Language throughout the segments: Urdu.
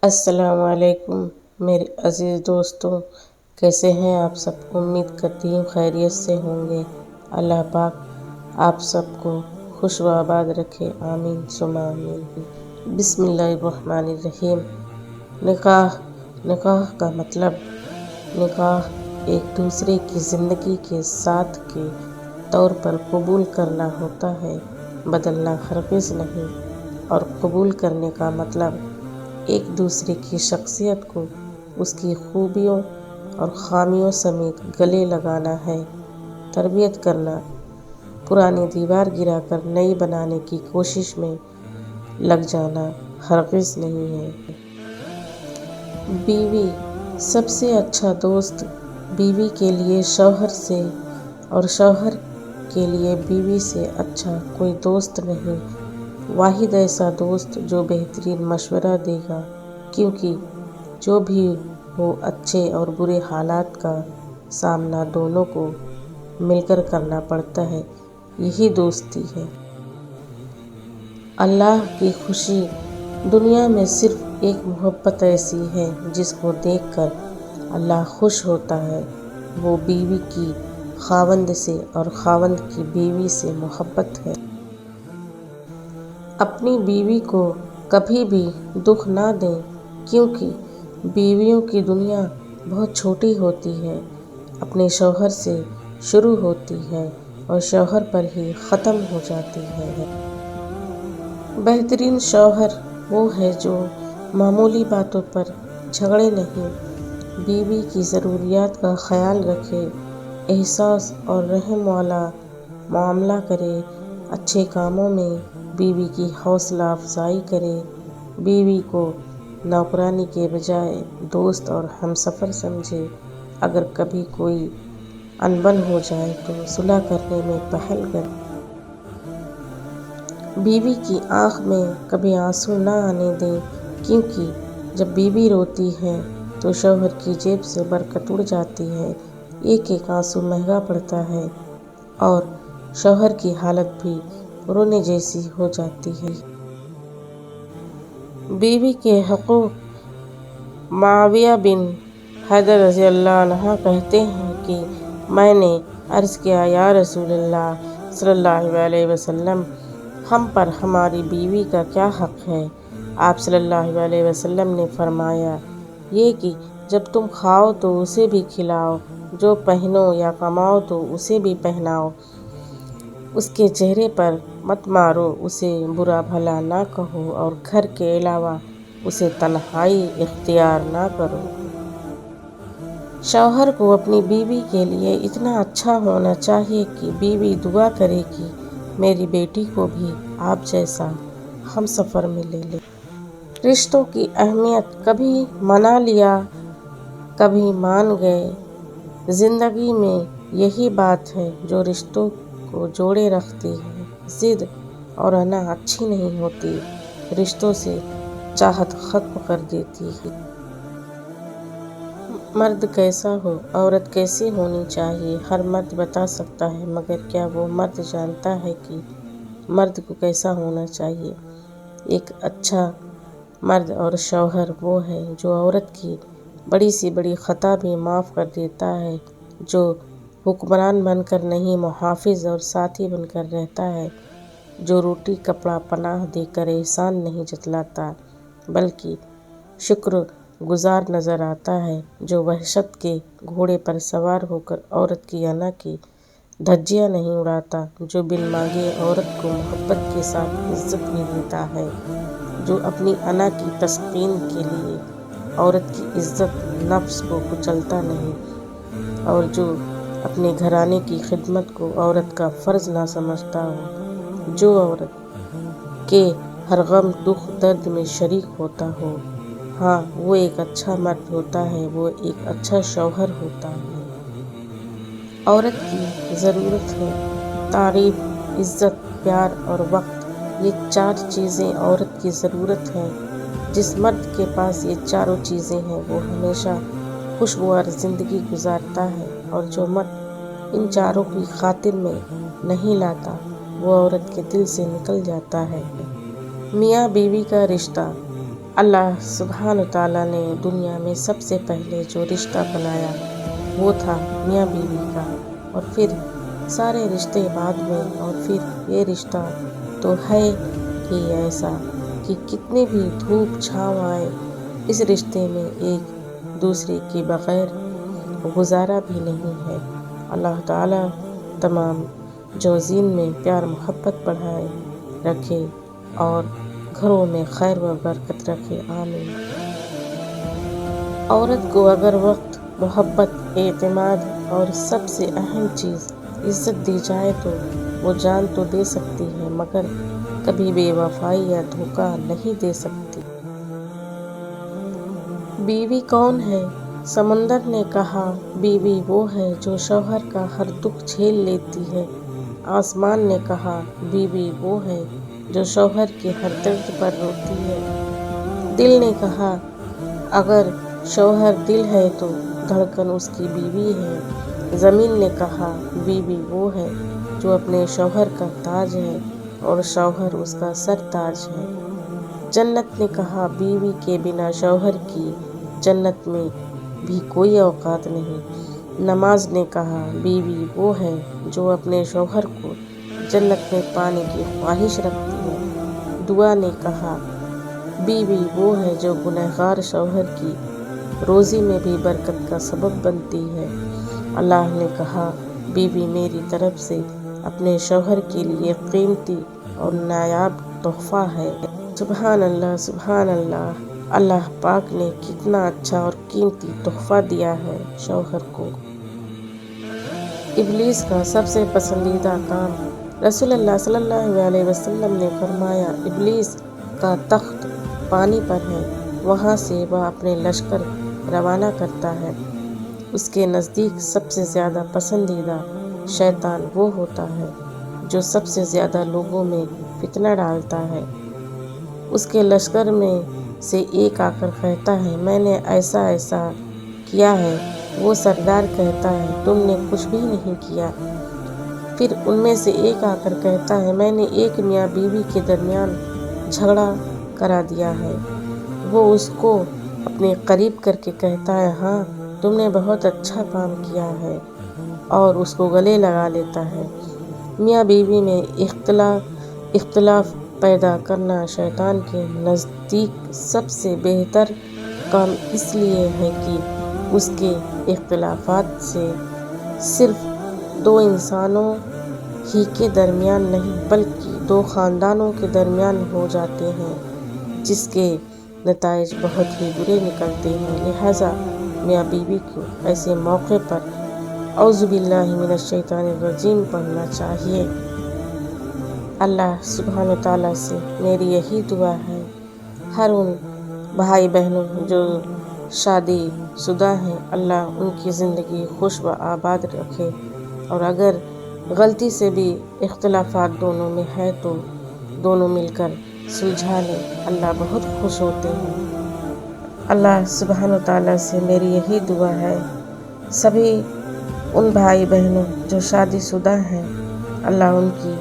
السلام علیکم میرے عزیز دوستوں، کیسے ہیں آپ سب؟ امید کرتی ہوں خیریت سے ہوں گے۔ اللہ پاک آپ سب کو خوش و آباد رکھے، آمین ثم آمین۔ بسم اللہ الرحمن الرحیم۔ نکاح کا مطلب نکاح ایک دوسرے کی زندگی کے ساتھ کے طور پر قبول کرنا ہوتا ہے، بدلنا ہرگز نہیں۔ اور قبول کرنے کا مطلب ایک دوسرے کی شخصیت کو اس کی خوبیوں اور خامیوں سمیت گلے لگانا ہے۔ تربیت کرنا، پرانی دیوار گرا کر نئی بنانے کی کوشش میں لگ جانا ہرگز نہیں ہے۔ بیوی، سب سے اچھا دوست بیوی کے لیے شوہر سے اور شوہر کے لیے بیوی سے اچھا کوئی دوست نہیں۔ واحد ایسا دوست جو بہترین مشورہ دے گا، کیونکہ جو بھی ہو اچھے اور برے حالات کا سامنا دونوں کو مل کر کرنا پڑتا ہے، یہی دوستی ہے۔ اللہ کی خوشی دنیا میں صرف ایک محبت ایسی ہے جس کو دیکھ کر اللہ خوش ہوتا ہے، وہ بیوی کی خاوند سے اور خاوند کی بیوی سے محبت ہے۔ اپنی بیوی کو کبھی بھی دکھ نہ دیں، کیونکہ بیویوں کی دنیا بہت چھوٹی ہوتی ہے، اپنے شوہر سے شروع ہوتی ہے اور شوہر پر ہی ختم ہو جاتی ہے۔ بہترین شوہر وہ ہے جو معمولی باتوں پر جھگڑے نہیں، بیوی کی ضروریات کا خیال رکھے، احساس اور رحم والا معاملہ کرے، اچھے کاموں میں بیوی کی حوصلہ افزائی کرے، بیوی کو نوکرانی کے بجائے دوست اور ہمسفر سمجھے، اگر کبھی کوئی انبن ہو جائے تو صلح کرنے میں پہل کرے۔ بیوی کی آنکھ میں کبھی آنسو نہ آنے دیں، کیونکہ جب بیوی روتی ہے تو شوہر کی جیب سے برکت اڑ جاتی ہے، ایک ایک آنسو مہنگا پڑتا ہے اور شوہر کی حالت بھی رونے جیسی ہو جاتی ہے۔ بیوی کے حقوق۔ معاویہ بن حیدر رضی اللہ عنہ کہتے ہیں کہ میں نے عرض کیا، یا رسول اللہ صلی اللہ علیہ وسلم، ہم پر ہماری بیوی کا کیا حق ہے؟ آپ صلی اللہ علیہ وسلم نے فرمایا، یہ کہ جب تم کھاؤ تو اسے بھی کھلاؤ، جو پہنو یا کماؤ تو اسے بھی پہناؤ، اس کے چہرے پر مت مارو، اسے برا بھلا نہ کہو اور گھر کے علاوہ اسے تنہائی اختیار نہ کرو۔ شوہر کو اپنی بیوی کے لیے اتنا اچھا ہونا چاہیے کہ بیوی دعا کرے کہ میری بیٹی کو بھی آپ جیسا ہمسفر ملے۔ رشتوں کی اہمیت۔ کبھی منا لیا، کبھی مان گئے۔ زندگی میں یہی بات ہے جو رشتوں کو جوڑے رکھتی ہے۔ ضد اور انا اچھی نہیں ہوتی، رشتوں سے چاہت ختم کر دیتی ہے۔ مرد کیسا ہو، عورت کیسی ہونی چاہیے، ہر مرد بتا سکتا ہے، مگر کیا وہ مرد جانتا ہے کہ مرد کو کیسا ہونا چاہیے؟ ایک اچھا مرد اور شوہر وہ ہے جو عورت کی بڑی سی بڑی خطا بھی معاف کر دیتا ہے، جو حکمران بن کر نہیں محافظ اور ساتھی بن کر رہتا ہے، جو روٹی کپڑا پناہ دے کر احسان نہیں جتلاتا بلکہ شکر گزار نظر آتا ہے، جو وحشت کے گھوڑے پر سوار ہو کر عورت کی انا کی دھجیاں نہیں اڑاتا، جو بن مانگے عورت کو محبت کے ساتھ عزت بھی دیتا ہے، جو اپنی انا کی تسکین کے لیے عورت کی عزت نفس کو کچلتا نہیں، اور جو اپنے گھرانے کی خدمت کو عورت کا فرض نہ سمجھتا ہو، جو عورت کے ہر غم دکھ درد میں شریک ہوتا ہو، ہاں وہ ایک اچھا مرد ہوتا ہے، وہ ایک اچھا شوہر ہوتا ہے۔ عورت کی ضرورت ہے تعریف، عزت، پیار اور وقت، یہ چار چیزیں عورت کی ضرورت ہیں۔ جس مرد کے پاس یہ چاروں چیزیں ہیں وہ ہمیشہ خوشگوار زندگی گزارتا ہے، اور جو مرد ان چاروں کی خاطر میں نہیں لاتا وہ عورت کے دل سے نکل جاتا ہے۔ میاں بیوی کا رشتہ۔ اللہ سبحانہ تعالیٰ نے دنیا میں سب سے پہلے جو رشتہ بنایا وہ تھا میاں بیوی کا، اور پھر سارے رشتے بعد میں، اور پھر یہ رشتہ تو ہے ہی ایسا کہ کتنی بھی دھوپ چھاؤں آئے اس رشتے میں ایک دوسرے کے بغیر گزارا بھی نہیں ہے۔ اللہ تعالیٰ تمام جوزین میں پیار محبت بڑھائے رکھے اور گھروں میں خیر و برکت رکھے، آمین۔ عورت کو اگر وقت، محبت، اعتماد اور سب سے اہم چیز عزت دی جائے تو وہ جان تو دے سکتی ہے، مگر کبھی بے وفائی یا دھوکہ نہیں دے سکتی۔ بیوی کون ہے؟ سمندر نے کہا بیوی وہ ہے جو شوہر کا ہر دکھ جھیل لیتی ہے۔ آسمان نے کہا بیوی وہ ہے جو شوہر کے ہر درد پر روتی ہے۔ دل نے کہا اگر شوہر دل ہے تو دھڑکن اس کی بیوی ہے۔ زمین نے کہا بیوی وہ ہے جو اپنے شوہر کا تاج ہے اور شوہر اس کا سر تاج ہے۔ جنت نے کہا بیوی کے بنا شوہر کی جنت میں بھی کوئی اوقات نہیں۔ نماز نے کہا بیوی وہ ہے جو اپنے شوہر کو جنت میں پانے کی خواہش رکھتی ہے۔ دعا نے کہا بیوی وہ ہے جو گنہگار شوہر کی روزی میں بھی برکت کا سبب بنتی ہے۔ اللہ نے کہا بیوی میری طرف سے اپنے شوہر کے لیے قیمتی اور نایاب تحفہ ہے۔ سبحان اللہ، سبحان اللہ، اللہ پاک نے کتنا اچھا اور قیمتی تحفہ دیا ہے شوہر کو۔ ابلیس کا سب سے پسندیدہ کام۔ رسول اللہ صلی اللہ علیہ وسلم نے فرمایا ابلیس کا تخت پانی پر ہے، وہاں سے وہ اپنے لشکر روانہ کرتا ہے۔ اس کے نزدیک سب سے زیادہ پسندیدہ شیطان وہ ہوتا ہے جو سب سے زیادہ لوگوں میں فتنہ ڈالتا ہے۔ اس کے لشکر میں سے ایک آ کر کہتا ہے میں نے ایسا ایسا کیا ہے، وہ سردار کہتا ہے تم نے کچھ بھی نہیں کیا۔ پھر ان میں سے ایک آ کر کہتا ہے میں نے ایک میاں بیوی کے درمیان جھگڑا کرا دیا ہے۔ وہ اس کو اپنے قریب کر کے کہتا ہے ہاں تم نے بہت اچھا کام کیا ہے، اور اس کو گلے لگا لیتا ہے۔ میاں بیوی میں اختلاف پیدا کرنا شیطان کے نزدیک سب سے بہتر کام اس لیے ہے کہ اس کے اختلافات سے صرف دو انسانوں ہی کے درمیان نہیں بلکہ دو خاندانوں کے درمیان ہو جاتے ہیں، جس کے نتائج بہت ہی برے نکلتے ہیں۔ لہٰذا میاں بیوی کو ایسے موقع پر اعوذ باللہ من الشیطان الرجیم پڑھنا چاہیے۔ اللہ سبحانہ تعالیٰ سے میری یہی دعا ہے ہر ان بھائی بہنوں جو شادی شدہ ہیں، اللہ ان کی زندگی خوش و آباد رکھے، اور اگر غلطی سے بھی اختلافات دونوں میں ہے تو دونوں مل کر سلجھا لیں، اللہ بہت خوش ہوتے ہیں۔ اللہ سبحانہ تعالیٰ سے میری یہی دعا ہے سبھی ان بھائی بہنوں جو شادی شدہ ہیں، اللہ ان کی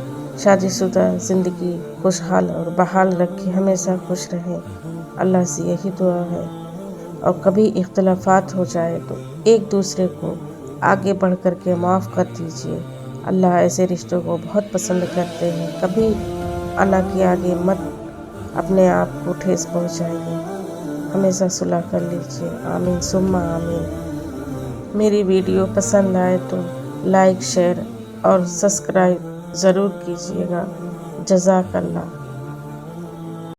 شادی شدہ زندگی خوشحال اور بحال رکھے، ہمیشہ خوش رہیں، اللہ سے یہی دعا ہے۔ اور کبھی اختلافات ہو جائے تو ایک دوسرے کو آگے بڑھ کر کے معاف کر دیجیے، اللہ ایسے رشتوں کو بہت پسند کرتے ہیں۔ کبھی اللہ کے آگے مت اپنے آپ کو ٹھیس پہنچائیے، ہمیشہ صلح کر لیجیے، آمین ثم آمین۔ میری ویڈیو پسند آئے تو لائک، شیئر اور سبسکرائب ضرور کیجیے گا۔ جزاک اللہ۔